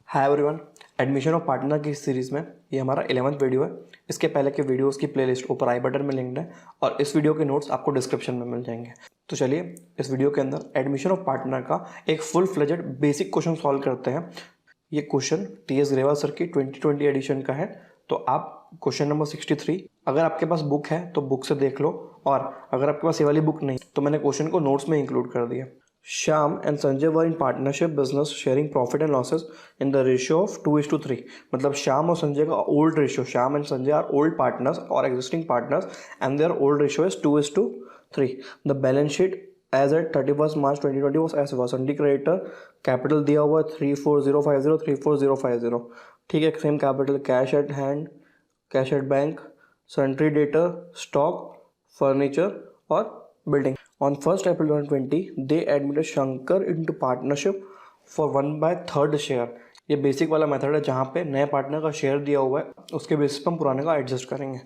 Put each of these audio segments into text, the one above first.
Hi everyone. Admission of partner की series में ये हमारा 11th वीडियो है। इसके पहले के वीडियोस की प्लेलिस्ट ऊपर आई बटन में लिंक्ड है और इस वीडियो के नोट्स आपको डिस्क्रिप्शन में मिल जाएंगे। तो चलिए इस वीडियो के अंदर एडमिशन ऑफ पार्टनर का एक full fledged basic question solve करते हैं। ये क्वेश्चन टी.एस. ग्रेवाल सर की 2020 एडिशन का है। तो आप क्वेश्चन नंबर 63 अगर आपके पास बुक है तो बुक से देख लो, और अगर आपके पास ये वाली बुक नहीं तो मैंने क्वेश्चन को नोट्स में इंक्लूड कर दिया। Shyam and Sanjay were in partnership business sharing profit and losses in the ratio of 2:3। मतलब श्याम और संजय का old ratio, Shyam and Sanjay are old partners और existing partners and their old ratio is 2:3। The balance sheet as at 31 March 2020 was as was sundry creditor capital दिया हुआ है 34050 34050। ठीक है, same capital, cash at hand, cash at bank, sundry debtor, stock, furniture और building. On 1st April 2020, they admitted Shankar into partnership for 1/3 share. ये basic वाला method है जहाँ पे नए पार्टनर का शेयर दिया हुआ है, उसके बेसिस पर हम पुराने का एडजस्ट करेंगे।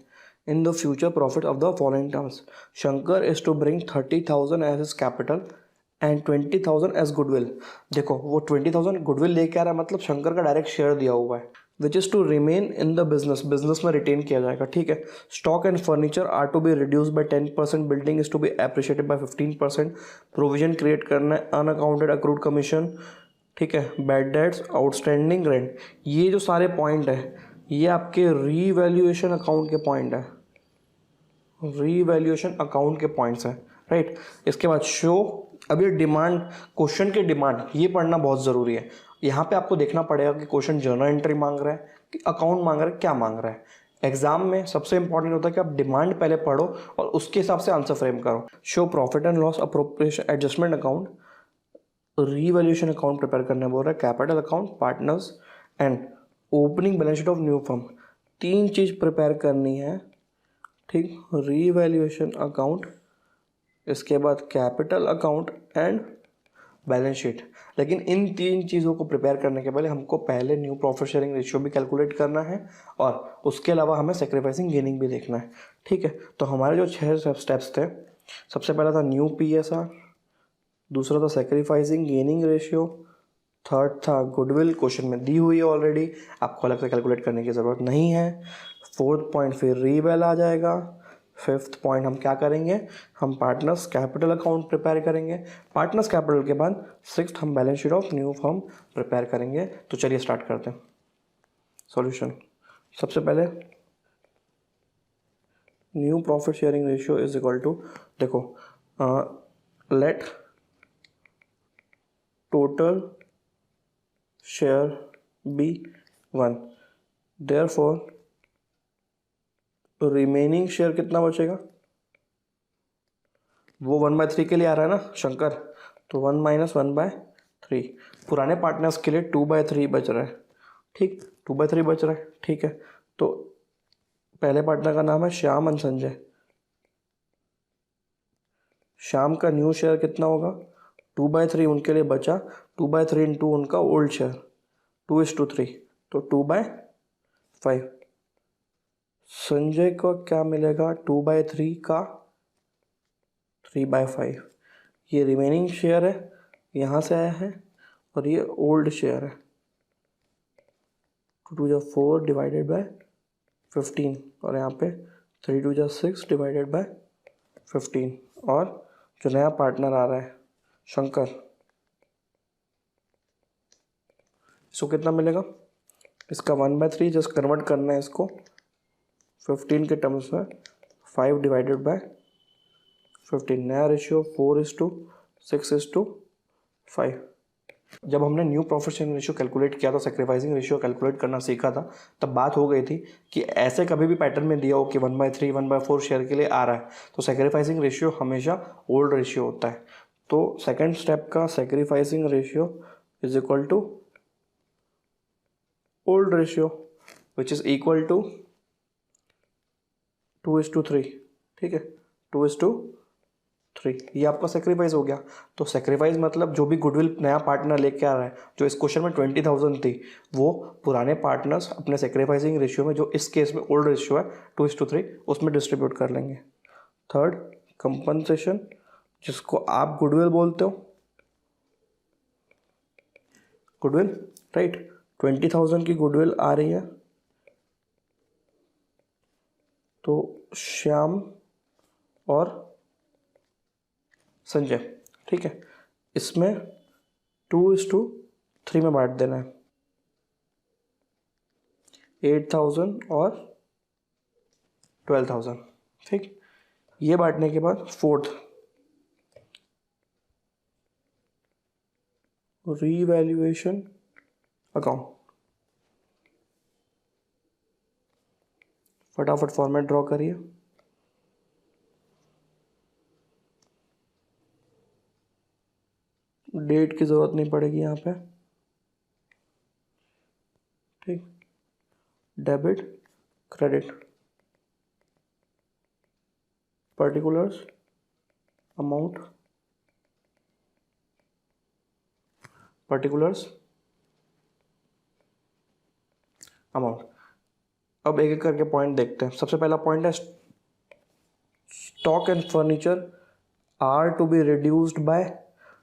In the future profit of the following terms, Shankar is to bring 30,000 as his capital and 20,000 as goodwill. देखो वो 20,000 गुडविल लेके आ रहा है, मतलब शंकर का डायरेक्ट शेयर दिया हुआ है, which is to remain in the business, business में रिटेन किया जाएगा। ठीक है, stock and furniture are to be reduce by 10%, building is to be appreciated by 15%, provision create करना है, अनअकाउंटेड अक्रूड कमीशन, ठीक है, बैड डेट्स, आउटस्टैंडिंग रेंट। ये जो सारे पॉइंट है ये आपके रीवैल्यूएशन अकाउंट के पॉइंट है, रीवैल्यूएशन अकाउंट के पॉइंट्स हैं, राइट। इसके बाद शो, अब ये डिमांड, क्वेश्चन के डिमांड ये पढ़ना बहुत ज़रूरी है। यहाँ पे आपको देखना पड़ेगा कि क्वेश्चन जर्नल एंट्री मांग रहा है कि अकाउंट मांग रहा है, क्या मांग रहा है। एग्जाम में सबसे इंपॉर्टेंट होता है कि आप डिमांड पहले पढ़ो और उसके हिसाब से आंसर फ्रेम करो। Show profit and loss appropriation adjustment account, revaluation account prepare करने बोल रहा है, capital account, partners and opening balance sheet of new firm. तीन चीज़ प्रिपेयर करनी है, ठीक, रीवैल्यूएशन अकाउंट, इसके बाद capital account and balance sheet. लेकिन इन तीन चीज़ों को प्रिपेयर करने के पहले हमको पहले न्यू प्रॉफिट शेयरिंग रेशियो भी कैलकुलेट करना है और उसके अलावा हमें सेक्रीफाइसिंग गेनिंग भी देखना है। ठीक है, तो हमारे जो 6 स्टेप्स थे, सबसे पहला था न्यू PSR, दूसरा था सेक्रीफाइसिंग गेनिंग रेशियो, थर्ड था गुडविल, क्वेश्चन में दी हुई है ऑलरेडी, आपको अलग से कैलकुलेट करने की ज़रूरत नहीं है। फोर्थ पॉइंट फिर रीवैल आ जाएगा। फिफ्थ पॉइंट हम क्या करेंगे, हम पार्टनर्स कैपिटल अकाउंट प्रिपेयर करेंगे। पार्टनर्स कैपिटल के बाद सिक्स्थ हम balance sheet of new firm prepare करेंगे। तो चलिए स्टार्ट करते हैं सॉल्यूशन। सबसे पहले new profit sharing ratio is equal to, देखो, let total share be 1, therefore remaining share कितना बचेगा, वो 1/3 के लिए आ रहा है ना शंकर, तो 1 - 1/3। पुराने पार्टनर्स के लिए 2/3 बच रहा है, ठीक, 2/3 बच रहा है। ठीक है, तो पहले पार्टनर का नाम है श्याम एंड संजय। श्याम का न्यू शेयर कितना होगा, 2/3 उनके लिए बचा, 2/3 इंटू उनका ओल्ड शेयर 2:3, तो 2/5। संजय को क्या मिलेगा, 2/3 का 3/5। ये रिमेनिंग शेयर है, यहाँ से आया है, और ये ओल्ड शेयर है, 2 × 4 डिवाइडेड बाय 15, और यहाँ पे 3 × 6 डिवाइडेड बाय 15। और जो नया पार्टनर आ रहा है शंकर, इसको कितना मिलेगा, इसका 1/3 जस्ट कन्वर्ट करना है इसको 15 के टर्म्स में, 5 डिवाइडेड बाय 15। नया रेशियो 4:6:5। जब हमने new profit sharing ratio calculate किया था, सेक्रीफाइसिंग रेशियो कैलकुलेट करना सीखा था, तब बात हो गई थी कि ऐसे कभी भी पैटर्न में दिया हो कि 1/3 1/4 शेयर के लिए आ रहा है तो सेक्रीफाइसिंग रेशियो हमेशा ओल्ड रेशियो होता है। तो सेकेंड स्टेप का sacrificing ratio is equal to old ratio which is equal to 2:3। ठीक है, 2:3, ये आपका सेक्रीफाइस हो गया। तो सेक्रीफाइस मतलब जो भी गुडविल नया पार्टनर लेके आ रहा है, जो इस क्वेश्चन में 20,000 थी, वो पुराने पार्टनर्स अपने सेक्रीफाइसिंग रेशियो में, जो इस केस में ओल्ड रेशियो है 2:3, उसमें डिस्ट्रीब्यूट कर लेंगे। थर्ड कंपनसेशन, जिसको आप गुडविल बोलते हो, गुडविल, राइट, 20,000 की गुडविल आ रही है, तो श्याम और संजय, ठीक है, इसमें 2:3 में बांट देना है, 8,000 और 12,000, ठीक। ये बांटने के बाद फोर्थ रीवैल्यूएशन अकाउंट, फटाफट फॉर्मेट ड्रॉ करिए। डेट की ज़रूरत नहीं पड़ेगी यहाँ पे, ठीक। Debit credit, particulars amount, particulars amount. अब एक एक करके पॉइंट देखते हैं। सबसे पहला पॉइंट है stock and furniture are to be reduced by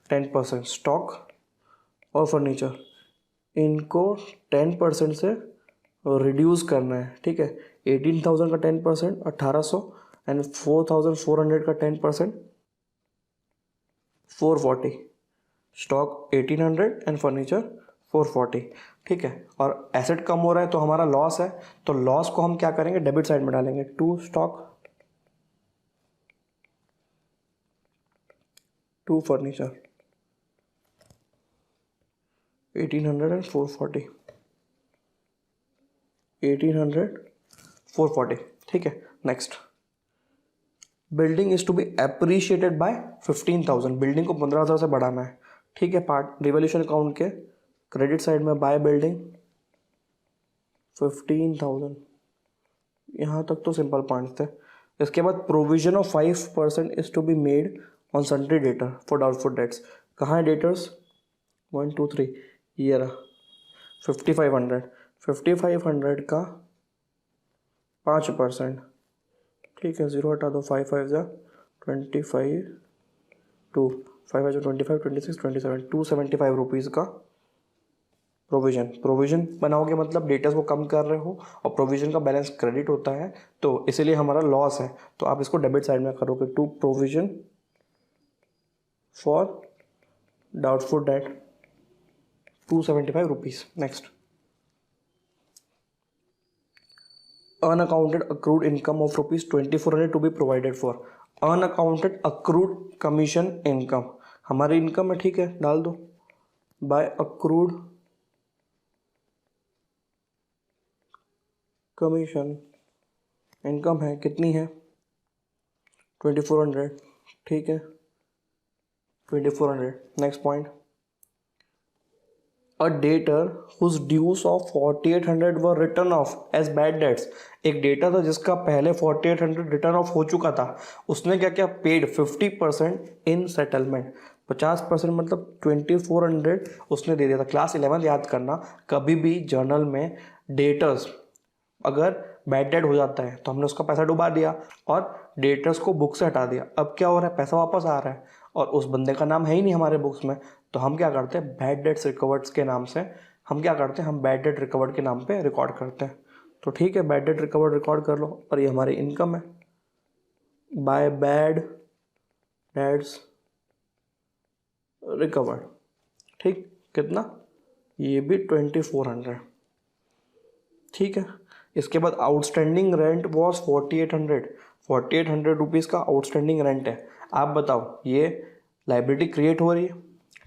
10%। Stock और फर्नीचर इनको 10% से रिड्यूस करना है, ठीक है। 18,000 का 10% 1,800 एंड 4,400 का 10% 440। स्टॉक 1,800 एंड फर्नीचर 440, ठीक है। और एसेट कम हो रहा है तो हमारा लॉस है, तो लॉस को हम क्या करेंगे, डेबिट साइड में डालेंगे। To stock to furniture 1,800 and 440, 1,800 440, ठीक है। Next, building is to be appreciated by 15,000। Building को 15,000 से बढ़ाना है, ठीक है। पार्ट रिवॉल्यूशन अकाउंट के क्रेडिट साइड में बाय बिल्डिंग 15,000। यहाँ तक तो सिंपल पॉइंट्स थे। इसके बाद provision of 5% is to be made on sundry debtor for doubtful debts. कहाँ है डेटर्स, 1 2 3, ये रहा 5,500 का 5%, ठीक है। 0 हटा दो, 5 5 जा 25, 2 5 5 25 26 27, 275 रुपीज़ का प्रोविज़न बनाओगे, मतलब डेटर्स को कम कर रहे हो और प्रोविज़न का बैलेंस क्रेडिट होता है, तो इसीलिए हमारा लॉस है, तो आप इसको डेबिट साइड में करोगे। To provision for doubtful debt 275 rupees. Next, unaccounted accrued income of ₹2,400 to be provided for. Unaccounted accrued commission income हमारी इनकम है, ठीक है, डाल दो। बाय अक्रूड कमीशन इनकम है, कितनी है, 2,400, ठीक है, 2,400। Next point, a debtor whose dues of 4,800 were written off as bad debts. एक डेटर था जिसका पहले 4,800 रिटर्न ऑफ हो चुका था, उसने क्या क्या पेड 50% इन सेटलमेंट। 50% मतलब 2,400 उसने दे दिया था। क्लास 11 याद करना, कभी भी जर्नल में डेटर्स अगर बैड डेट हो जाता है तो हमने उसका पैसा डुबा दिया और डेटर्स को बुक से हटा दिया। अब क्या हो रहा है, पैसा वापस आ रहा है और उस बंदे का नाम है ही नहीं हमारे बुक्स में, तो हम क्या करते हैं, बैड डेट्स रिकवर्ड्स के नाम से हम क्या करते हैं, हम बैड डेट रिकवर्ड के नाम पे रिकॉर्ड करते हैं। तो ठीक है, बैड डेट रिकवर्ड रिकॉर्ड कर लो और ये हमारी इनकम है। बाय बैड डेट्स रिकवर्ड, ठीक, कितना, ये भी 2,400, ठीक है। इसके बाद आउटस्टैंडिंग रेंट वॉज 4,800। 4,800 रुपीज़ का आउटस्टैंडिंग रेंट है। आप बताओ, ये लाइबिलिटी क्रिएट हो रही है,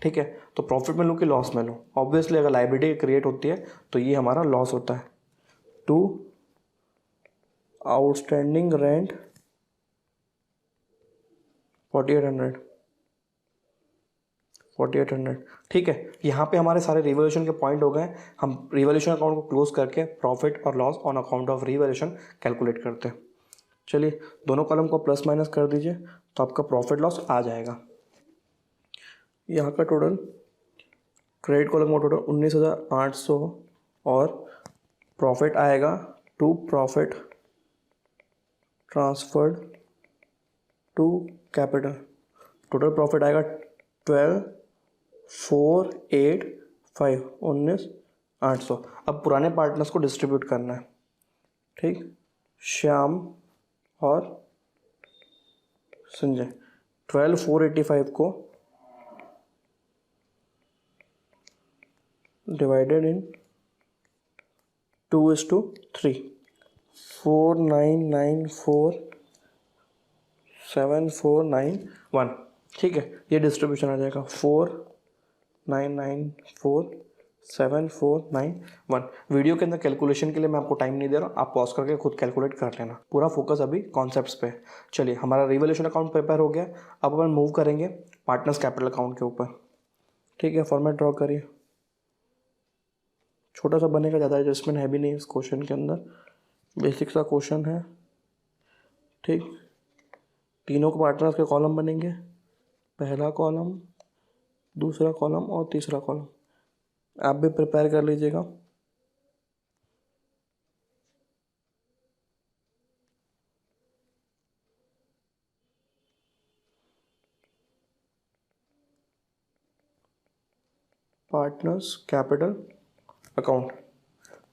ठीक है, तो प्रॉफिट में लूँ कि लॉस में लूँ। ऑब्वियसली अगर लाइबिलिटी क्रिएट होती है तो ये हमारा लॉस होता है। टू आउटस्टैंडिंग रेंट 4,800, 4,800, ठीक है। यहाँ पे हमारे सारे रिवॉल्यूशन के पॉइंट हो गए। हम रिवॉल्यूशन अकाउंट को क्लोज करके प्रॉफिट और loss on account of revolution calculate करते हैं। चलिए, दोनों कॉलम को प्लस माइनस कर दीजिए तो आपका प्रॉफिट लॉस आ जाएगा। यहाँ का टोटल क्रेडिट कॉलम का टोटल 19,800 और प्रॉफिट आएगा to profit transferred to capital. Total profit आएगा 12,485, 800। अब पुराने पार्टनर्स को डिस्ट्रीब्यूट करना है, ठीक। श्याम और संजय 12,485 को डिवाइडेड इन 2:3, 4,994,7,491, ठीक है। ये डिस्ट्रीब्यूशन आ जाएगा 4,994,7,491। वीडियो के अंदर कैलकुलेशन के लिए मैं आपको टाइम नहीं दे रहा हूँ, आप पॉज करके खुद कैलकुलेट कर लेना। पूरा फोकस अभी कॉन्सेप्ट्स पे है। चलिए, हमारा रिवोल्यूशन अकाउंट प्रिपेयर हो गया। अब अपन मूव करेंगे पार्टनर्स कैपिटल अकाउंट के ऊपर, ठीक है। फॉर्मेट ड्रॉ करिए, छोटा सा बनेगा, ज़्यादा एडजस्टमेंट है भी नहीं इस क्वेश्चन के अंदर, बेसिक सा क्वेश्चन है, ठीक। तीनों के पार्टनर्स के कॉलम बनेंगे, पहला कॉलम, दूसरा कॉलम और तीसरा कॉलम। आप भी प्रिपेयर कर लीजिएगा। Partners capital account,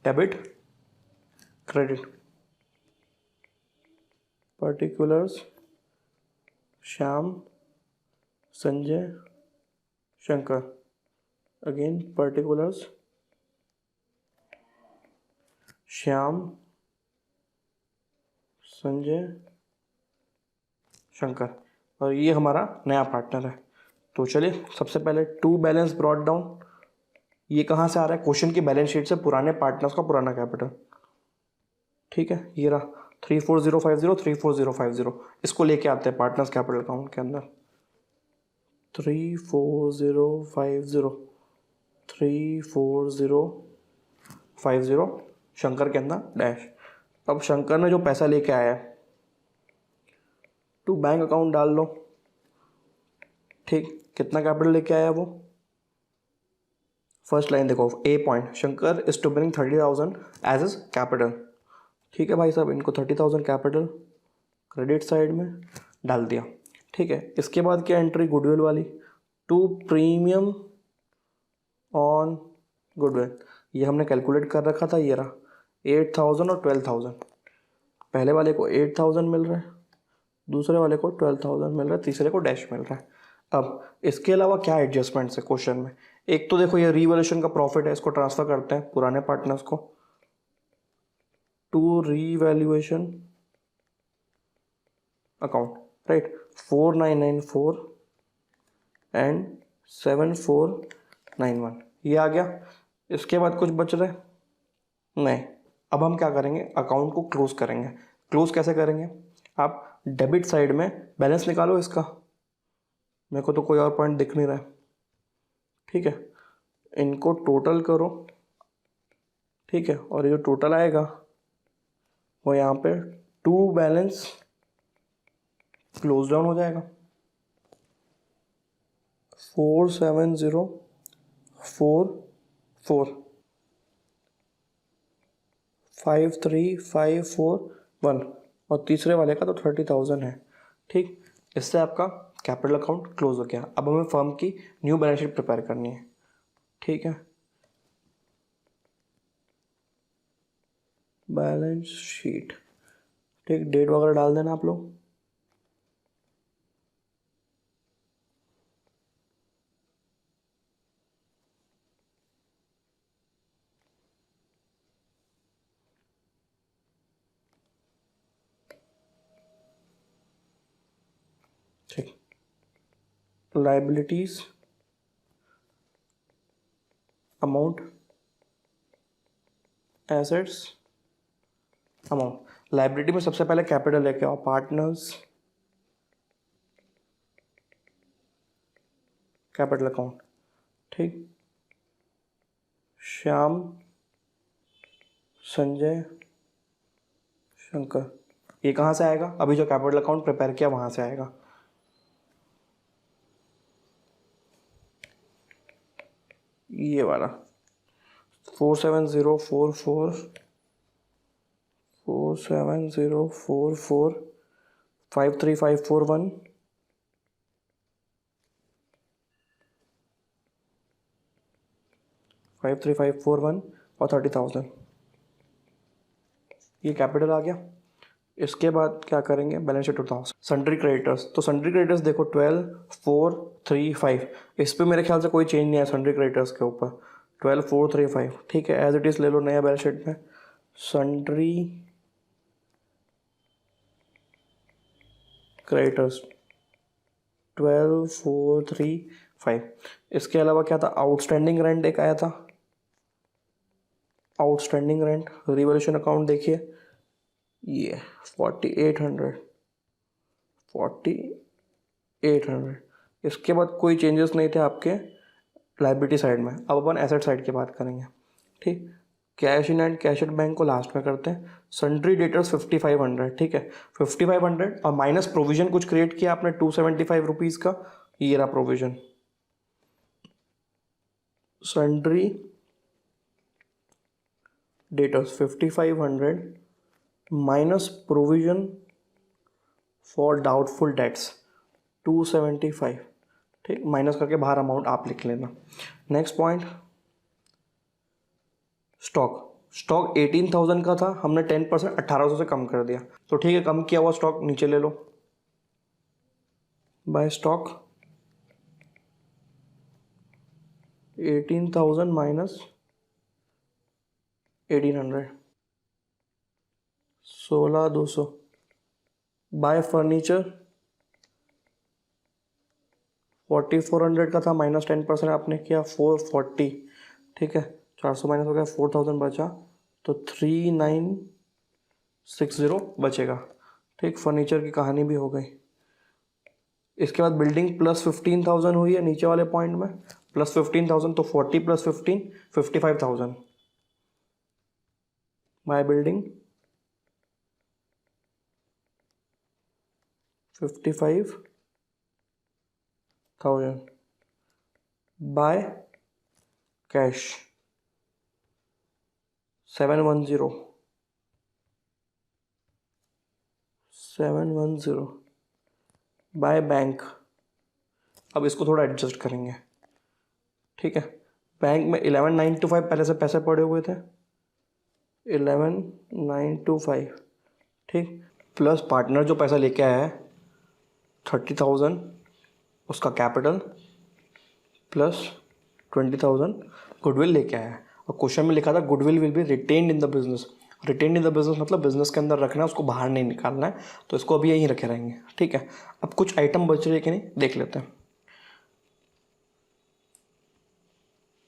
debit credit, particulars Shyam Sanjay Shankar, again particulars Shyam Sanjay Shankar, और ये हमारा नया पार्टनर है। तो चलिए, सबसे पहले टू बैलेंस ब्रॉट डाउन, ये कहाँ से आ रहा है? क्वेश्चन की बैलेंस शीट से, पुराने पार्टनर्स का पुराना कैपिटल, ठीक है। ये रहा 34050, 34050, इसको लेके आते हैं पार्टनर्स कैपिटल अकाउंट के अंदर। 34050, 34050, शंकर के अंदर डैश। अब शंकर ने जो पैसा लेके आया है, टू बैंक अकाउंट डाल लो, ठीक। कितना कैपिटल लेके आया वो? फर्स्ट लाइन देखो, A point, Shankar is to bring 30,000 as is capital, ठीक है भाई साहब। इनको 30,000 कैपिटल क्रेडिट साइड में डाल दिया, ठीक है। इसके बाद क्या एंट्री? गुडविल वाली, टू प्रीमियम ऑन गुडविल, ये हमने कैलकुलेट कर रखा था। ये रहा 8,000 और 12,000। पहले वाले को 8,000 मिल रहा है, दूसरे वाले को 12,000 मिल रहा है, तीसरे को डैश मिल रहा है। अब इसके अलावा क्या एडजस्टमेंट्स है क्वेश्चन में? एक तो देखो, ये रीवैल्यूएशन का प्रॉफिट है, इसको ट्रांसफर करते हैं पुराने पार्टनर्स को to revaluation account, right. 4,994 and 7,491, ये आ गया। इसके बाद कुछ बच रहा है? नहीं। अब हम क्या करेंगे? अकाउंट को क्लोज करेंगे। क्लोज कैसे करेंगे? आप डेबिट साइड में बैलेंस निकालो इसका, मेरे को तो कोई और पॉइंट दिख नहीं रहा है, ठीक है। इनको टोटल करो, ठीक है, और ये जो टोटल आएगा वो यहाँ पे टू बैलेंस क्लोज डाउन हो जाएगा। 4,7,0,4,4, 5,3,5,4,1, और तीसरे वाले का तो 30,000 है, ठीक। इससे आपका कैपिटल अकाउंट क्लोज हो गया। अब हमें फर्म की न्यू बैलेंस शीट प्रिपेयर करनी है, ठीक है। बैलेंस शीट, ठीक, डेट वगैरह डाल देना आप लोग। ठीक, liabilities amount, assets amount. Liability में सबसे पहले कैपिटल लेके आओ, पार्टनर्स कैपिटल अकाउंट, ठीक। श्याम संजय शंकर, ये कहाँ से आएगा? अभी जो कैपिटल अकाउंट प्रिपेयर किया वहाँ से आएगा। ये वाला 4,7,0,4,4, 4,7,0,4,4, 5,3,5,4,1, 5,3,5,4,1, और 30,000, ये कैपिटल आ गया। इसके बाद क्या करेंगे, बैलेंस शीट उठाओ। सन्ड्री क्रेडिटर्स, तो सन्ड्री क्रेडिटर्स देखो 12, 4, 3, 5, इस पे मेरे ख्याल से कोई चेंज नहीं है सन्ड्री क्रेडिटर्स के ऊपर। 12, 4, 3, 5, ठीक है, एज इट इज़ ले लो नया बैलेंस शीट में। Sundry creditors 12, 4, 3, 5। इसके अलावा क्या था, आउटस्टैंडिंग रेंट एक आया था, आउटस्टैंडिंग रेंट रिवॉल्यूशन अकाउंट देखिए, ये 4800। इसके बाद कोई चेंजेस नहीं थे आपके लाइबिलिटी साइड में। अब अपन एसेट साइड की बात करेंगे, ठीक। Cash in and cash at bank को लास्ट में करते हैं। सन्ड्री डेटर्स 5500, ठीक है, 5500 और माइनस प्रोविजन कुछ क्रिएट किया आपने 275 रुपीज़ का, ये रहा provision. Sundry debtors 5500 minus provision for doubtful dates 275, ठीक, माइनस करके बाहर अमाउंट आप लिख लेना। नेक्स्ट पॉइंट, स्टॉक 18,000 का था, हमने 10% 1800 से कम कर दिया, तो ठीक है, कम किया हुआ स्टॉक नीचे ले लो। By stock 18,000 minus 1800, 16,200। By furniture 4400 का था, माइनस 10% आपने किया 440, ठीक है, 400 माइनस हो गया, 4000 बचा, तो 3960 बचेगा, ठीक। फर्नीचर की कहानी भी हो गई। इसके बाद बिल्डिंग प्लस 15,000 हुई है नीचे वाले पॉइंट में, प्लस 15,000, तो 40 plus 15 55,000। By building 55,000, by cash 710, by bank. अब इसको थोड़ा एडजस्ट करेंगे, ठीक है। बैंक में 11,925 पहले से पैसे पड़े हुए थे, 11,925, ठीक, प्लस पार्टनर जो पैसा लेके आया है 30,000 उसका कैपिटल, प्लस 20,000 गुडविल लेके आया है। और क्वेश्चन में लिखा था goodwill will be retained in the business. Retained in the business मतलब बिजनेस के अंदर रखना है, उसको बाहर नहीं निकालना है, तो इसको अभी यहीं रखे रहेंगे, ठीक है। अब कुछ आइटम बच रहे कि नहीं देख लेते हैं।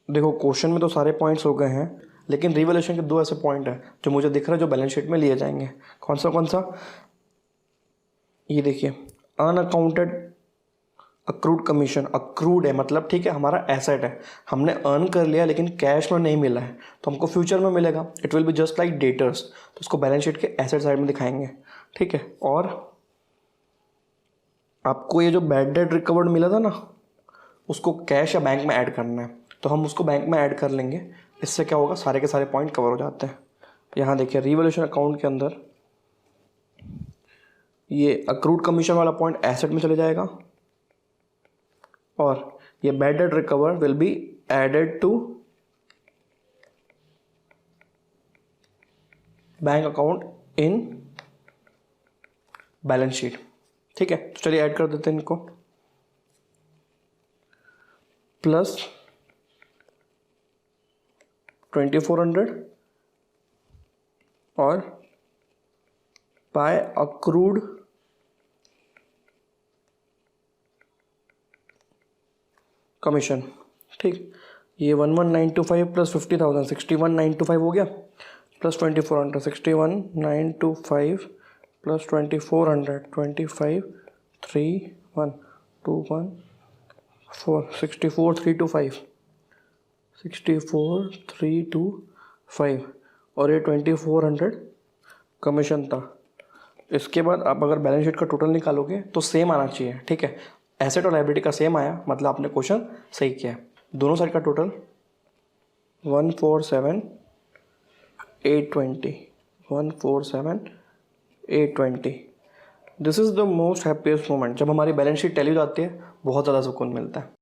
देखो क्वेश्चन में तो सारे पॉइंट्स हो गए हैं, लेकिन रिवैल्यूएशन के दो ऐसे पॉइंट हैं जो मुझे दिख रहा है जो बैलेंस शीट में लिए जाएंगे। कौन सा, ये देखिए, अनअकाउंटेड अक्रूड कमीशन। अक्रूड है मतलब ठीक है, हमारा एसेट है, हमने अर्न कर लिया लेकिन कैश में नहीं मिला है, तो हमको फ्यूचर में मिलेगा। It will be just like debtors, तो उसको बैलेंस शीट के एसेट साइड में दिखाएंगे, ठीक है। और आपको ये जो बैड डेट रिकवर्ड मिला था ना, उसको कैश या बैंक में ऐड करना है, तो हम उसको बैंक में ऐड कर लेंगे। इससे क्या होगा, सारे के सारे पॉइंट कवर हो जाते हैं। यहाँ देखिए रिवैल्यूएशन अकाउंट के अंदर ये अक्रूड कमीशन वाला पॉइंट एसेट में चले जाएगा, और ये bad debt recover will be added to bank account in balance sheet, ठीक है। तो चलिए ऐड कर देते हैं इनको। प्लस 2400 और बाय अक्रूड कमीशन, ठीक। ये 11,925 प्लस 50,000 61,925 हो गया, प्लस 2400 61,925 प्लस 2400 25 3 1 2 1 4 64,325 64,325 और ये 2400 कमीशन था। इसके बाद आप अगर बैलेंस शीट का टोटल निकालोगे तो सेम आना चाहिए, ठीक है। एसेट और लायबिलिटी का सेम आया, मतलब आपने क्वेश्चन सही किया है। दोनों साइड का total 147,820 147,820। This is the most happiest moment, जब हमारी बैलेंस शीट टैली हो जाती है बहुत ज़्यादा सुकून मिलता है।